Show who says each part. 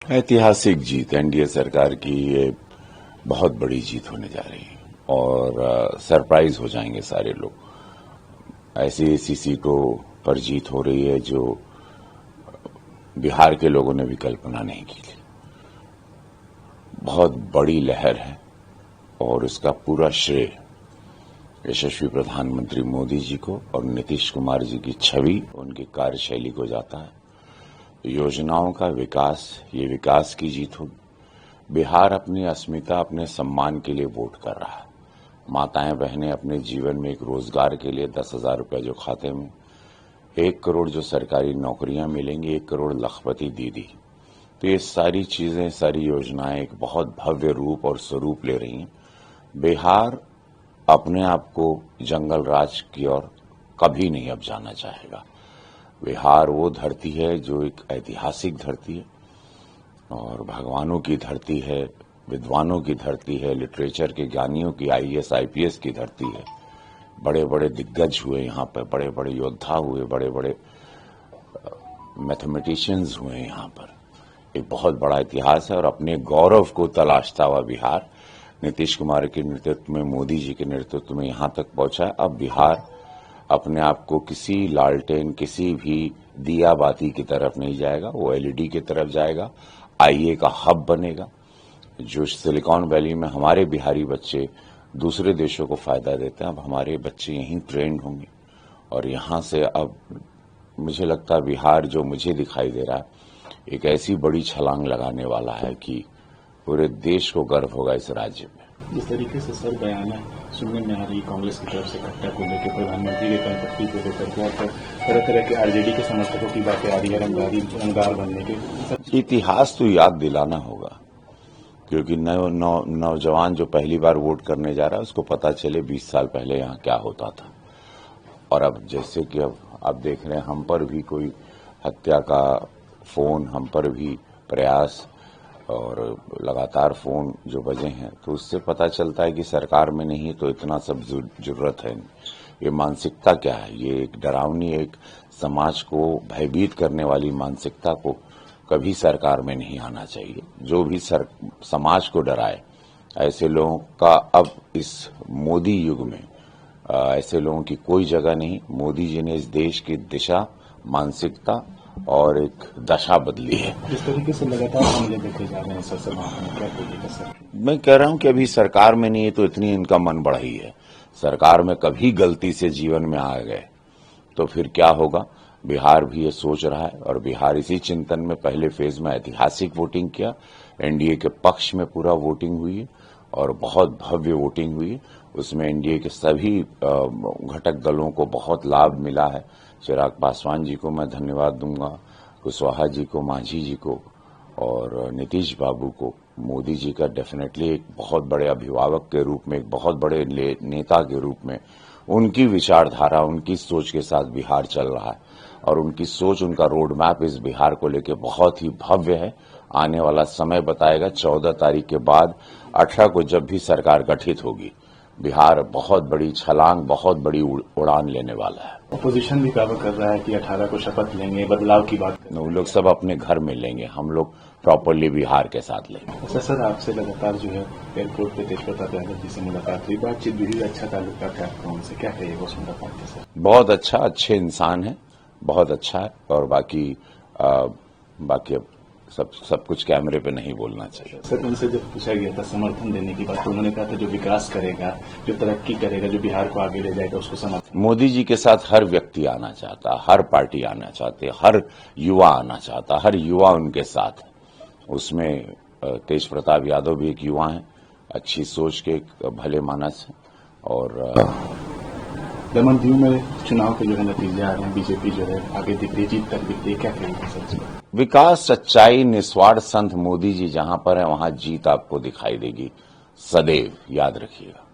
Speaker 1: ऐतिहासिक जीत एनडीए सरकार की ये बहुत बड़ी जीत होने जा रही है और सरप्राइज हो जाएंगे सारे लोग। ऐसी सीटों पर जीत हो रही है जो बिहार के लोगों ने भी कल्पना नहीं की थी। बहुत बड़ी लहर है और इसका पूरा श्रेय यशस्वी प्रधानमंत्री मोदी जी को और नीतीश कुमार जी की छवि, उनकी कार्यशैली को जाता है। योजनाओं का विकास, ये विकास की जीत होगी। बिहार अपनी अस्मिता, अपने सम्मान के लिए वोट कर रहा है। माताएं बहनें अपने जीवन में एक रोजगार के लिए 10,000 रुपये जो खाते में, 1 करोड़ जो सरकारी नौकरियां मिलेंगी, 1 करोड़ लखपति दीदी, तो ये सारी चीजें, सारी योजनाएं एक बहुत भव्य रूप और स्वरूप ले रही हैं। बिहार अपने आप को जंगल राज की ओर कभी नहीं अब जाना चाहेगा। बिहार वो धरती है जो एक ऐतिहासिक धरती है और भगवानों की धरती है, विद्वानों की धरती है, लिटरेचर के ज्ञानियों की, आईएएस आईपीएस की धरती है। बड़े बड़े दिग्गज हुए यहाँ पर, बड़े बड़े योद्धा हुए, बड़े बड़े मैथमेटिशियंस हुए यहाँ पर। एक बहुत बड़ा इतिहास है और अपने गौरव को तलाशता हुआ बिहार नीतीश कुमार के नेतृत्व में, मोदी जी के नेतृत्व में यहाँ तक पहुंचा है। अब बिहार अपने आप को किसी लालटेन, किसी भी दिया बाती की तरफ नहीं जाएगा, वो एलईडी की तरफ जाएगा। आईए का हब बनेगा। जो सिलिकॉन वैली में हमारे बिहारी बच्चे दूसरे देशों को फायदा देते हैं, अब हमारे बच्चे यहीं ट्रेंड होंगे और यहाँ से अब मुझे लगता है बिहार जो मुझे दिखाई दे रहा है एक ऐसी बड़ी छलांग लगाने वाला है कि पूरे देश को गर्व होगा इस राज्य में।
Speaker 2: जिस तरीके से सर बयान सुनने में आ रही कांग्रेस की तरफ से कट्टा को लेकर, प्रधानमंत्री के कंपनी को लेकर के, और तरह तरह के आरजेडी के समर्थकों की बातें आ रही है, रंगदार बनने के,
Speaker 1: इतिहास तो याद दिलाना होगा क्योंकि नौजवान जो पहली बार वोट करने जा रहा है उसको पता चले 20 साल पहले यहाँ क्या होता था। और अब जैसे कि अब आप देख रहे हैं, हम पर भी कोई हत्या का फोन, हम पर भी प्रयास और लगातार फोन जो बजे हैं, तो उससे पता चलता है कि सरकार में नहीं तो इतना सब जरूरत है। ये मानसिकता क्या है? ये एक डरावनी, एक समाज को भयभीत करने वाली मानसिकता को कभी सरकार में नहीं आना चाहिए। जो भी समाज को डराए, ऐसे लोगों का अब इस मोदी युग में ऐसे लोगों की कोई जगह नहीं। मोदी जी ने इस देश की दिशा, मानसिकता और एक दशा बदली है।
Speaker 2: जिस तरीके से लगातार हमले देखे जा रहे हैं सर, क्या बोलिएगा सर?
Speaker 1: मैं कह रहा हूं कि अभी सरकार में नहीं है तो इतनी इनका मन बढ़ा ही है। सरकार में कभी गलती से जीवन में आ गए तो फिर क्या होगा? बिहार भी ये सोच रहा है और बिहार इसी चिंतन में पहले फेज में ऐतिहासिक वोटिंग किया। एनडीए के पक्ष में पूरा वोटिंग हुई है और बहुत भव्य वोटिंग हुई है। उसमें एनडीए के सभी घटक दलों को बहुत लाभ मिला है। चिराग पासवान जी को मैं धन्यवाद दूंगा, कुशवाहा जी को, मांझी जी को और नीतीश बाबू को। मोदी जी का डेफिनेटली एक बहुत बड़े अभिभावक के रूप में, एक बहुत बड़े नेता के रूप में उनकी विचारधारा, उनकी सोच के साथ बिहार चल रहा है और उनकी सोच, उनका रोड मैप इस बिहार को लेकर बहुत ही भव्य है। आने वाला समय बताएगा। 14 तारीख के बाद 18 को जब भी सरकार गठित होगी, बिहार बहुत बड़ी छलांग, बहुत बड़ी उड़ान लेने वाला है।
Speaker 2: अपोजिशन भी दावा कर रहा है कि 18 को शपथ लेंगे, बदलाव की बात कर।
Speaker 1: वो लोग सब अपने घर में लेंगे, हम लोग प्रॉपरली बिहार के साथ लेंगे।
Speaker 2: अच्छा सर, आपसे लगातार जो है एयरपोर्ट पे तेज प्रताप यादव जी से मुलाकात हुई, बातचीत भी, अच्छा ताल्लुक था आपका उनसे, क्या कहिएगा उस मुलाकात के सर?
Speaker 1: बहुत अच्छा, अच्छे इंसान है, बहुत अच्छा है और बाकी अब सब कुछ कैमरे पे नहीं बोलना चाहिए।
Speaker 2: सर, उनसे जब पूछा गया था समर्थन देने की बात, तो उन्होंने कहा था जो विकास करेगा, जो तरक्की करेगा, जो बिहार को आगे ले जाएगा, उसको समर्थन।
Speaker 1: मोदी जी के साथ हर व्यक्ति आना चाहता, हर पार्टी आना चाहते, हर युवा आना चाहता, हर युवा उनके साथ है। उसमें तेज प्रताप यादव भी एक युवा है, अच्छी सोच के, भले मानस है। और
Speaker 2: दमन-दीव में चुनाव के जो है नतीजे आ रहे हैं, बीजेपी जो है आगे दिख रही, जीत तक दिख रही, क्या कहेंगे सर?
Speaker 1: विकास, सच्चाई, निस्वार्थ संत मोदी जी जहां पर है वहां जीत आपको दिखाई देगी सदैव, याद रखिएगा।